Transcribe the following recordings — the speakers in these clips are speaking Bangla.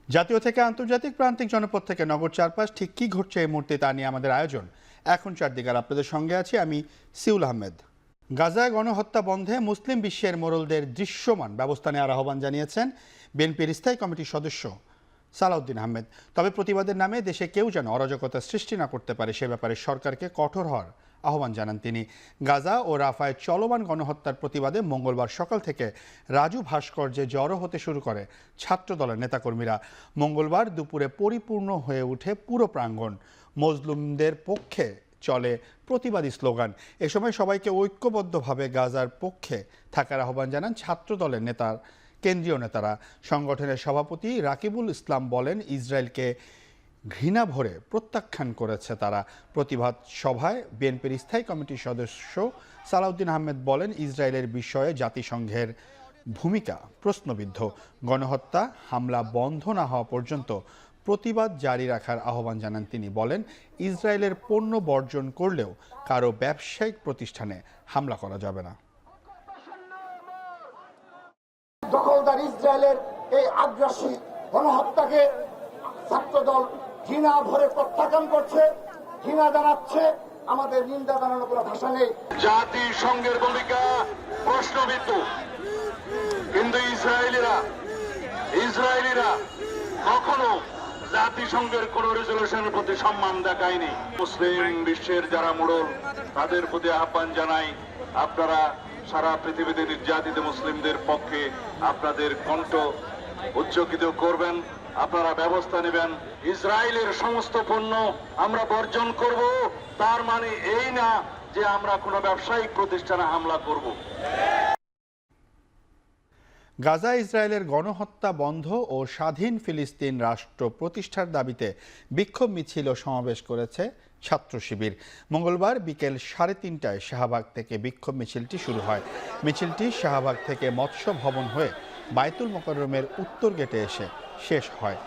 জাতীয় থেকে আন্তর্জাতিক প্রান্তিক জনপদ থেকে নগর চারপাশ ঠিক কী ঘটছে এই মুহূর্তে তা নিয়ে আমাদের আয়োজন। এখন চারদিকার আপনাদের সঙ্গে আছি আমি সিউল আহমেদ। গাজায় গণহত্যা বন্ধে মুসলিম বিশ্বের মোড়লদের দৃশ্যমান ব্যবস্থা নেওয়ার আহ্বান জানিয়েছেন বিএনপির স্থায়ী কমিটির সদস্য সালাউদ্দিন আহমেদ। তবে প্রতিবাদের নামে দেশে কেউ যেন অরাজকতা সৃষ্টি না করতে পারে সে ব্যাপারে সরকারকে কঠোর হওয়ার আহ্বান জানান তিনি। গাজা ও রাফায় চলমান গণহত্যার প্রতিবাদে মঙ্গলবার সকাল থেকে রাজু ভাস্কর্যে জড়ো হতে শুরু করে ছাত্রদলের নেতাকর্মীরা। মঙ্গলবার দুপুরে পরিপূর্ণ হয়ে ওঠে পুরো প্রাঙ্গণ। মজলুমদের পক্ষে চলে প্রতিবাদী স্লোগান। এ সময় সবাইকে ঐক্যবদ্ধভাবে গাজার পক্ষে থাকার আহ্বান জানান ছাত্রদলের কেন্দ্রীয় নেতারা। সংগঠনের সভাপতি রাকিবুল ইসলাম বলেন, ইসরায়েলকে ঘৃণা ভরে প্রত্যাখ্যান করেছে তারা। প্রতিবাদ সভায় বিএনপির স্থায়ী কমিটির সদস্য সালাউদ্দিন আহমেদ বলেন, ইসরায়েলের বিষয়ে জাতিসংঘের ভূমিকা প্রশ্নবিদ্ধ। গণহত্যা হামলা বন্ধ না হওয়া পর্যন্ত প্রতিবাদ জারি রাখার আহ্বান জানান তিনি। বলেন, ইসরায়েলের পণ্য বর্জন করলেও কারো ব্যবসায়িক প্রতিষ্ঠানে হামলা করা যাবে না। দখলদার ইসরায়েলের এই আগ্রাসী গণহত্যাকে ছাত্রদল ঘৃণা ভরে প্রত্যাখ্যান করছে, ঘৃণা জানাচ্ছে। আমাদের নিন্দা জানানোর কোনো ভাষা নেই। জাতিসংঘের ভূমিকা প্রশ্নবিদ্ধ, কিন্তু ইসরায়েলিরা কখনো জাতিসংঘের কোন রেজলিউশনের প্রতি সম্মান দেখায়নি। মুসলিম বিশ্বের যারা মোড়ল তাদের প্রতি আহ্বান জানাই, আপনারা সারা পৃথিবীতে নির্যাতিত মুসলিমদের পক্ষে আপনাদের কণ্ঠ উচ্চকিত করবেন, আপনারা ব্যবস্থা নেবেন। ইসরায়েলের সমস্ত পণ্য আমরা বর্জন করব, তার মানে এই না যে আমরা কোনো ব্যবসায়িক প্রতিষ্ঠানে হামলা করব। গাজা ইসরায়েলের গণহত্যা বন্ধ ও স্বাধীন ফিলিস্তিন রাষ্ট্র প্রতিষ্ঠার দাবিতে বিক্ষোভ মিছিল ও সমাবেশ করেছে ছাত্র শিবির। মঙ্গলবার বিকেল 3:30টায় শাহবাগ থেকে বিক্ষোভ মিছিলটি শুরু হয়। মিছিলটি শাহবাগ থেকে মৎস্য ভবন হয়ে বায়তুল মোকাররমের উত্তর গেটে এসে শেষ হয়।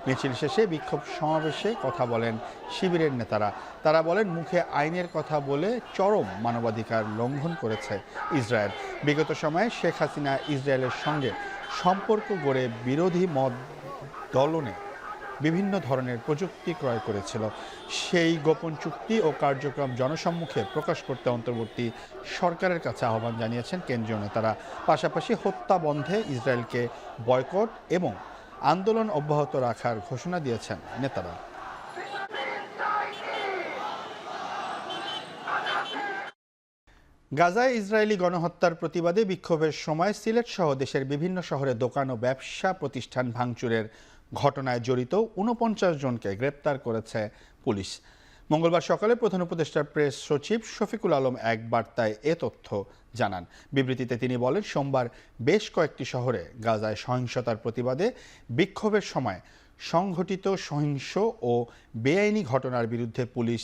মিছিল শেষে বিক্ষোভ সমাবেশে কথা বলেন শিবিরের নেতারা। তারা বলেন, মুখে আইনের কথা বলে চরম মানবাধিকার লঙ্ঘন করেছে ইসরায়েল। বিগত সময়ে শেখ হাসিনা ইসরায়েলের সঙ্গে সম্পর্ক গড়ে বিরোধী মত দলনে বিভিন্ন ধরনের প্রযুক্তি ক্রয় করেছিল। সেই গোপন চুক্তি ও কার্যক্রম জনসম্মুখে প্রকাশ করতে অন্তর্বর্তী সরকারের কাছে আহ্বান জানিয়েছেন কেন্দ্রীয় নেতারা। পাশাপাশি হত্যা বন্ধে ইসরায়েলকে বয়কট এবং আন্দোলন অব্যাহত রাখার ঘোষণা দিয়েছেন নেতারা। গাজায় ইসরায়েলি গণহত্যার প্রতিবাদে বিক্ষোভের সময় সিলেট সহ দেশের বিভিন্ন শহরে দোকান ও ব্যবসা প্রতিষ্ঠান ভাঙচুরের ঘটনায় জড়িত ৪৯ জনকে গ্রেপ্তার করেছে পুলিশ। মঙ্গলবার সকালে প্রধান উপদেষ্টার প্রেস সচিব শফিকুল আলম এক বার্তায় এ তথ্য জানান। বিবৃতিতে তিনি বলেন, সোমবার বেশ কয়েকটি শহরে গাজায় সহিংসতার প্রতিবাদে বিক্ষোভের সময় সংঘটিত সহিংস ও বেআইনি ঘটনার বিরুদ্ধে পুলিশ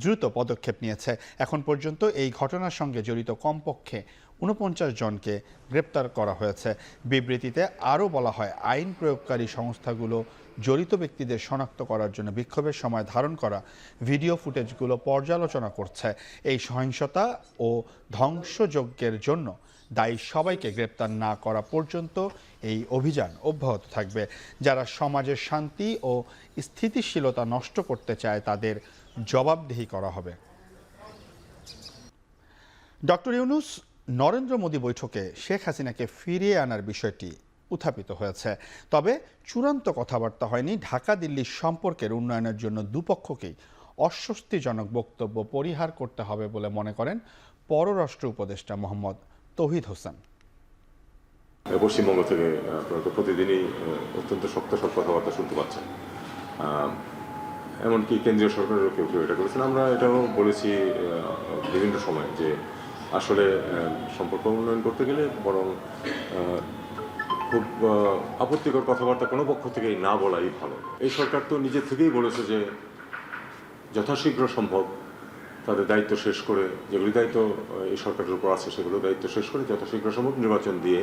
দ্রুত পদক্ষেপ নিয়েছে। এখন পর্যন্ত এই ঘটনার সঙ্গে জড়িত কমপক্ষে ৪৯ জনকে গ্রেপ্তার করা হয়েছে। বিবৃতিতে আরও বলা হয়, আইন প্রয়োগকারী সংস্থাগুলো জড়িত ব্যক্তিদের শনাক্ত করার জন্য বিক্ষোভের সময় ধারণ করা ভিডিও ফুটেজগুলো পর্যালোচনা করছে। এই সহিংসতা ও ধ্বংসযজ্ঞের জন্য দায়ী সবাইকে গ্রেপ্তার না করা পর্যন্ত এই অভিযান অব্যাহত থাকবে। যারা সমাজের শান্তি ও স্থিতিশীলতা নষ্ট করতে চায় তাদের জবাবদিহি করা হবে। ডক্টর ইউনূস নরেন্দ্র মোদী বৈঠকে শেখ হাসিনাকে ফিরিয়ে আনার বিষয়টি উত্থাপিত হয়েছে। তবে চূড়ান্ত কথাবার্তা হয়নি। ঢাকা দিল্লির সম্পর্কের উন্নয়নের জন্য দুপক্ষকেই অস্বস্তিজনক বক্তব্য পরিহার করতে হবে বলে মনে করেন পররাষ্ট্র উপদেষ্টা মোহাম্মদ তৌহিদ হোসেন। পশ্চিমবঙ্গ থেকে প্রতিদিনই অত্যন্ত শক্ত সব কথাবার্তা শুনতে পাচ্ছেন। এমনকি কেন্দ্রীয় সরকারেরও কেউ কেউ এটা করেছেন। আমরা এটাও বলেছি বিভিন্ন সময় যে আসলে সম্পর্ক উন্নয়ন করতে গেলে বরং খুব আপত্তিকর কথাবার্তা কোনো পক্ষ থেকেই না বলাই ভালো। এই সরকার তো নিজে থেকেই বলেছে যে যথাশীঘ্র সম্ভব তাদের দায়িত্ব শেষ করে, যেগুলি দায়িত্ব এই সরকারের উপর আছে সেগুলো দায়িত্ব শেষ করে যথাশীঘ্র সম্ভব নির্বাচন দিয়ে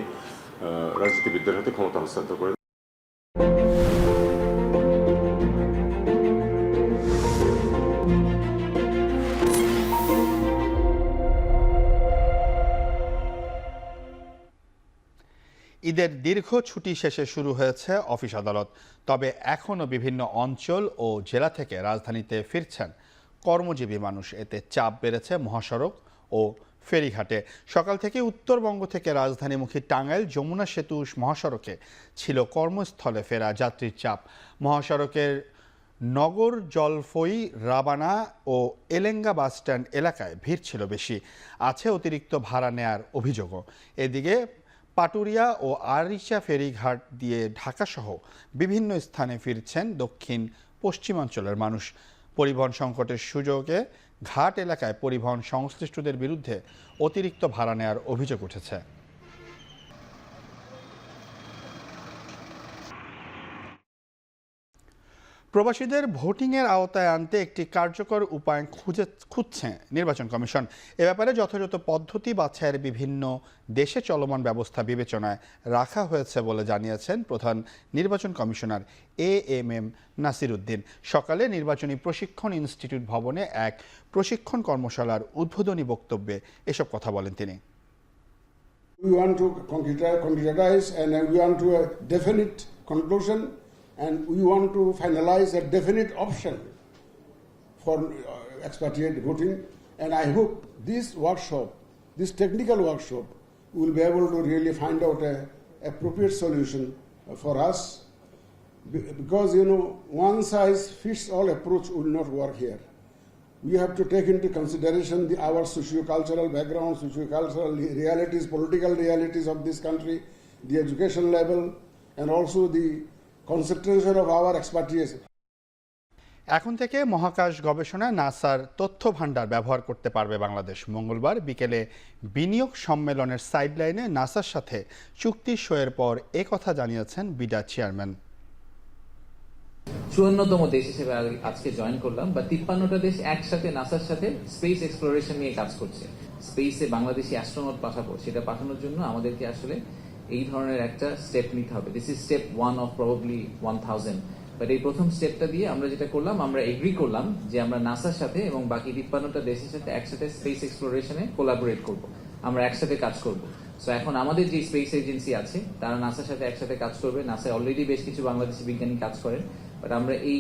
রাজনীতিবিদদের হাতে ক্ষমতা হস্তান্তর করে। ঈদের দীর্ঘ ছুটি শেষে শুরু হয়েছে অফিস আদালত, তবে এখনও বিভিন্ন অঞ্চল ও জেলা থেকে রাজধানীতে ফিরছেন কর্মজীবী মানুষ। এতে চাপ বেড়েছে মহাসড়ক ও ফেরিঘাটে। সকাল থেকে উত্তরবঙ্গ থেকে রাজধানীমুখী টাঙ্গাইল যমুনা সেতু মহাসড়কে ছিল কর্মস্থলে ফেরা যাত্রীর চাপ। মহাসড়কের নগর জলফই, রাবানা ও এলেঙ্গা বাসস্ট্যান্ড এলাকায় ভিড় ছিল বেশি। আছে অতিরিক্ত ভাড়া নেয়ার অভিযোগও। এদিকে পাটুরিয়া ও আরিচা ফেরিঘাট দিয়ে ঢাকাসহ বিভিন্ন স্থানে ফিরছেন দক্ষিণ পশ্চিমাঞ্চলের মানুষ। পরিবহন সংকটের সুযোগে ঘাট এলাকায় পরিবহন সংশ্লিষ্টদের বিরুদ্ধে অতিরিক্ত ভাড়া নেয়ার অভিযোগ উঠেছে। প্রবাসীদের ভোটিংয়ের আওতায় আনতে একটি কার্যকর উপায় খুঁজছে নির্বাচন কমিশন। এ ব্যাপারে যথাযথ পদ্ধতি বাছাইয়ের বিভিন্ন দেশে চলমান ব্যবস্থা বিবেচনায় রাখা হয়েছে বলে জানিয়েছেন প্রধান নির্বাচন কমিশনার AMM নাসির উদ্দিন। সকালে নির্বাচনী প্রশিক্ষণ ইনস্টিটিউট ভবনে এক প্রশিক্ষণ কর্মশালার উদ্বোধনী বক্তব্যে এসব কথা বলেন তিনি। We want to concretize and we want to a definite conclusion. And we want to finalize a definite option for expatriate voting. And I hope this workshop, this technical workshop, will be able to really find out an appropriate solution for us. Because, one size fits all approach will not work here. We have to take into consideration our socio-cultural background, socio-cultural realities, political realities of this country, the education level, and also the concentration of our expertise. এখন থেকে মহাকাশ গবেষণায় নাসার তথ্য ভান্ডার ব্যবহার করতে পারবে বাংলাদেশ। মঙ্গলবার বিকেলে বিনিয়োগ সম্মেলনের সাইডলাইনে নাসার সাথে চুক্তি সইয়ের পর কথা জানিয়েছেন বিডা চেয়ারম্যান। 54তম দেশ হিসেবে আজকে জয়েন করলাম, বা 53টা দেশ একসাথে নাসার সাথে স্পেস এক্সপ্লোরেশন নিয়ে কাজ করছে। স্পেসে বাংলাদেশি অ্যাস্ট্রোনট পাঠাবো, সেটা পাঠানোর জন্য আমাদেরকে আসলে এই ধরনের একটা স্টেপ নিতে হবে। This is step 1 of probably 1000। But এই প্রথম স্টেপটা দিয়ে আমরা যেটা করলাম, আমরা এগ্রি করলাম যে আমরা নাসার সাথে এবং বাকি 53টা দেশের সাথে একসাথে স্পেস এক্সপ্লোরেশনে কোলাবোরেট করব, আমরা একসাথে কাজ করব। সো এখন আমাদের যে স্পেস এজেন্সি আছে তারা নাসার সাথে একসাথে কাজ করবে। নাসায় অলরেডি বেশ কিছু বাংলাদেশি বিজ্ঞানী কাজ করেন, বাট আমরা এই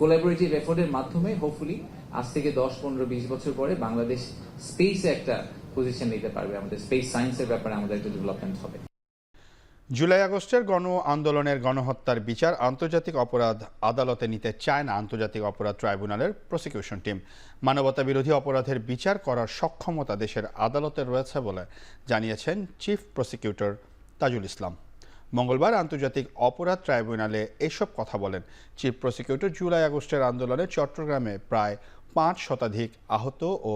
কোলাবোরেটিভ এফোর্টের মাধ্যমে হোপফুলি আজ থেকে 10, 15, 20 বছর পরে বাংলাদেশ স্পেসে একটা পজিশন নিতে পারবে। আমাদের স্পেস সায়েন্সের ব্যাপারে আমাদের একটা ডেভেলপমেন্ট হবে। জুলাই আগস্টের গণ আন্দোলনের গণহত্যার বিচার আন্তর্জাতিক অপরাধ আদালতে নিতে চায় না আন্তর্জাতিক অপরাধ ট্রাইব্যুনালের প্রসিকিউশন টিম। মানবতা বিরোধী অপরাধের বিচার করার সক্ষমতা দেশের আদালতে রয়েছে বলে জানিয়েছেন চিফ প্রসিকিউটর তাজুল ইসলাম। মঙ্গলবার আন্তর্জাতিক অপরাধ ট্রাইব্যুনালে এসব কথা বলেন চিফ প্রসিকিউটর। জুলাই আগস্টের আন্দোলনে চট্টগ্রামে প্রায় 5 শতাধিক আহত ও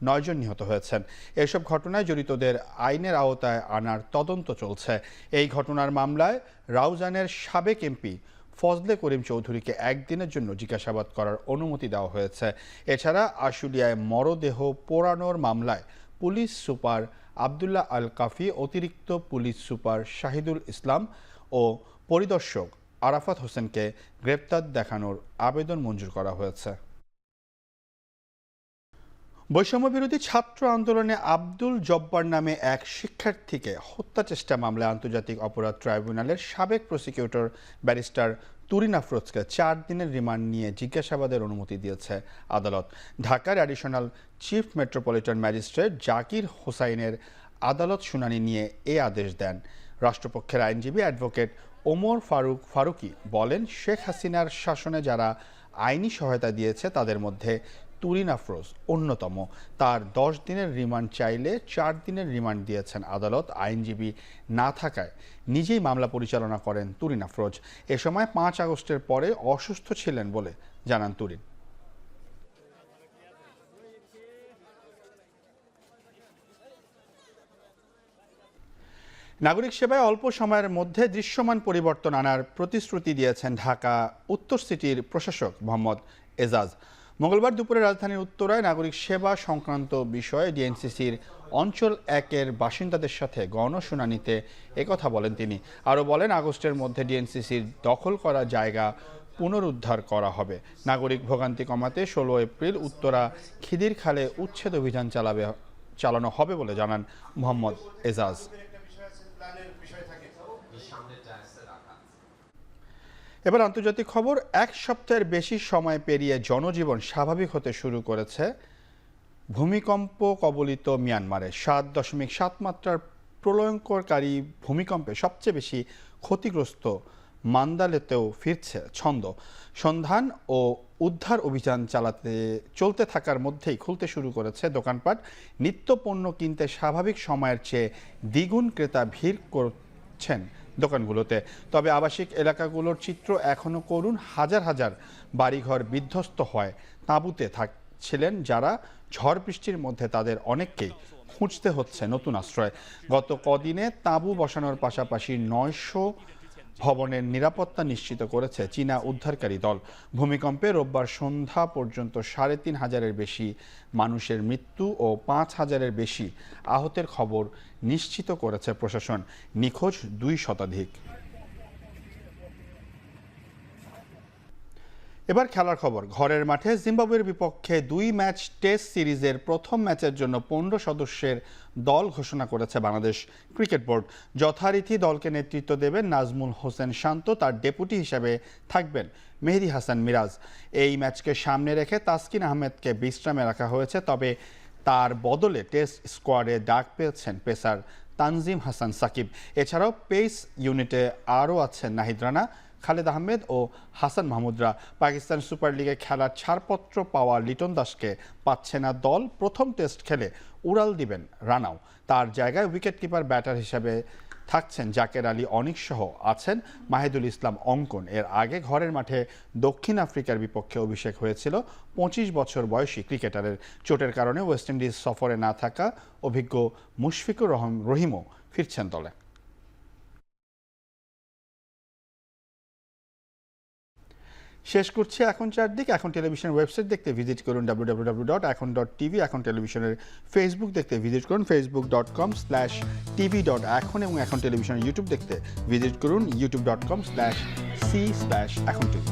9 জন নিহত হয়েছেন। এসব ঘটনায় জড়িতদের আইনের আওতায় আনার তদন্ত চলছে। এই ঘটনার মামলায় রাউজানের সাবেক এমপি ফজলে করিম চৌধুরীকে 1 দিনের জন্য জিজ্ঞাসাবাদ করার অনুমতি দেওয়া হয়েছে। এছাড়া আশুলিয়ায় মরদেহ পোড়ানোর মামলায় পুলিশ সুপার আবদুল্লাহ আল কাফি, অতিরিক্ত পুলিশ সুপার শাহিদুল ইসলাম ও পরিদর্শক আরাফাত হোসেনকে গ্রেপ্তার দেখানোর আবেদন মঞ্জুর করা হয়েছে। বৈষম্য বিরোধী ছাত্র আন্দোলনে আব্দুল জব্বার নামে এক শিক্ষার্থীকে হত্যা চেষ্টা মামলায় আন্তর্জাতিক অপরাধ ট্রাইব্যুনালের সাবেক প্রসিকিউটর ব্যারিস্টার তুরিন আফরোজকে 4 দিনের রিমান্ড নিয়ে জিজ্ঞাসাবাদের অনুমতি দিয়েছে আদালত। ঢাকার additional chief metropolitan magistrate Zakir হোসাইনের আদালত শুনানি নিয়ে এ আদেশ দেন। রাষ্ট্রপক্ষের আইনজীবী অ্যাডভোকেট ওমর ফারুকি বলেন, শেখ হাসিনার শাসনে যারা আইনি সহায়তা দিয়েছে তাদের মধ্যে তুরিন আফরোজ অন্যতম। তার 10 দিনের রিমান্ড চাইলে 4 দিনের রিমান্ড দিয়েছেন আদালত। আইনজীবী না থাকায় নিজেই মামলা পরিচালনা করেন তুরিন আফরোজ। এ সময় 5 আগস্টের পরে অসুস্থ ছিলেন বলে জানান তুরিন। নাগরিক সেবায় অল্প সময়ের মধ্যে দৃশ্যমান পরিবর্তন আনার প্রতিশ্রুতি দিয়েছেন ঢাকা উত্তর সিটির প্রশাসক মোহাম্মদ এজাজ। মঙ্গলবার দুপুরে রাজধানীর উত্তরায় নাগরিক সেবা সংক্রান্ত বিষয়ে ডিএনসিসির অঞ্চল 1-এর বাসিন্দাদের সাথে গণশুনানিতে একথা বলেন তিনি। আরও বলেন, আগস্টের মধ্যে ডিএনসিসির দখল করা জায়গা পুনরুদ্ধার করা হবে। নাগরিক ভোগান্তি কমাতে 16 এপ্রিল উত্তরা খিদিরখালে উচ্ছেদ অভিযান চালানো হবে বলে জানান মোহাম্মদ এজাজ। এবার আন্তর্জাতিক খবর। এক সপ্তাহের বেশি সময় পেরিয়ে জনজীবন স্বাভাবিক হতে শুরু করেছে ভূমিকম্প কবলিত মিয়ানমারে। 7.7 মাত্রার প্রলয়ঙ্করকারী ভূমিকম্পে সবচেয়ে বেশি ক্ষতিগ্রস্ত মান্দালেতেও ফিরছে ছন্দ। সন্ধান ও উদ্ধার অভিযান চলতে থাকার মধ্যেই খুলতে শুরু করেছে দোকানপাট। নিত্য পণ্য কিনতে স্বাভাবিক সময়ের চেয়ে দ্বিগুণ ক্রেতা ভিড় করছেন দোকানগুলোতে। তবে আবাসিক এলাকাগুলোর চিত্র এখনও করুণ। হাজার হাজার বাড়িঘর বিধ্বস্ত হয়। তাঁবুতে থাকছিলেন যারা, ঝড় বৃষ্টির মধ্যে তাদের অনেককেই খুঁজতে হচ্ছে নতুন আশ্রয়। গত কদিনে তাঁবু বসানোর পাশাপাশি 900 ভবনের নিরাপত্তা নিশ্চিত করেছে চীনা উদ্ধারকারী দল। ভূমিকম্পে রোববার সন্ধ্যা পর্যন্ত 3,500-এর বেশি মানুষের মৃত্যু ও 5,000-এর বেশি আহতের খবর নিশ্চিত করেছে প্রশাসন। নিখোঁজ 2 শতাধিক। এবার খেলার খবর। ঘরের মাঠে জিম্বাবুয়ের বিপক্ষে 2 ম্যাচ টেস্ট সিরিজের প্রথম ম্যাচের জন্য 15 সদস্যের দল ঘোষণা করেছে বাংলাদেশ ক্রিকেট বোর্ড। যথারীতি দলকে নেতৃত্ব দেবেন নাজমুল হোসেন শান্ত, তার ডেপুটি হিসেবে থাকবেন মেহেদী হাসান মিরাজ। এই ম্যাচকে সামনে রেখে তাসকিন আহমেদকে বিশ্রামে রাখা হয়েছে, তবে তার বদলে টেস্ট স্কোয়াডে ডাক পেয়েছেন পেসার তানজিম হাসান সাকিব। এছাড়াও পেস ইউনিটে আরও আছেন নাহিদ রানা, খালেদ আহমেদ ও হাসান মাহমুদরা। পাকিস্তান সুপার লিগে খেলার ছাড়পত্র পাওয়া লিটন দাসকে পাচ্ছে না দল। প্রথম টেস্ট খেলে উড়াল দিবেন রানাও। তার জায়গায় উইকেটকিপার ব্যাটার হিসেবে থাকছেন জাকের আলী অনিক সহ আছেন মাহিদুল ইসলাম অঙ্কন। এর আগে ঘরের মাঠে দক্ষিণ আফ্রিকার বিপক্ষে অভিষেক হয়েছিল 25 বছর বয়সী ক্রিকেটারের। চোটের কারণে ওয়েস্ট ইন্ডিজ সফরে না থাকা অভিজ্ঞ মুশফিকুর রহিমও ফিরছেন দলে। শেষ করছি এখন চারদিক। এখন টেলিভিশনের ওয়েবসাইট দেখতে ভিজিট করুন www.এখন.tv। এখন টেলিভিশনের ফেসবুক দেখতে ভিজিট করুন facebook.com/tv.এখন এবং এখন টেলিভিশনের ইউটিউব দেখতে ভিজিট করুন youtube.com/c/এখন tv।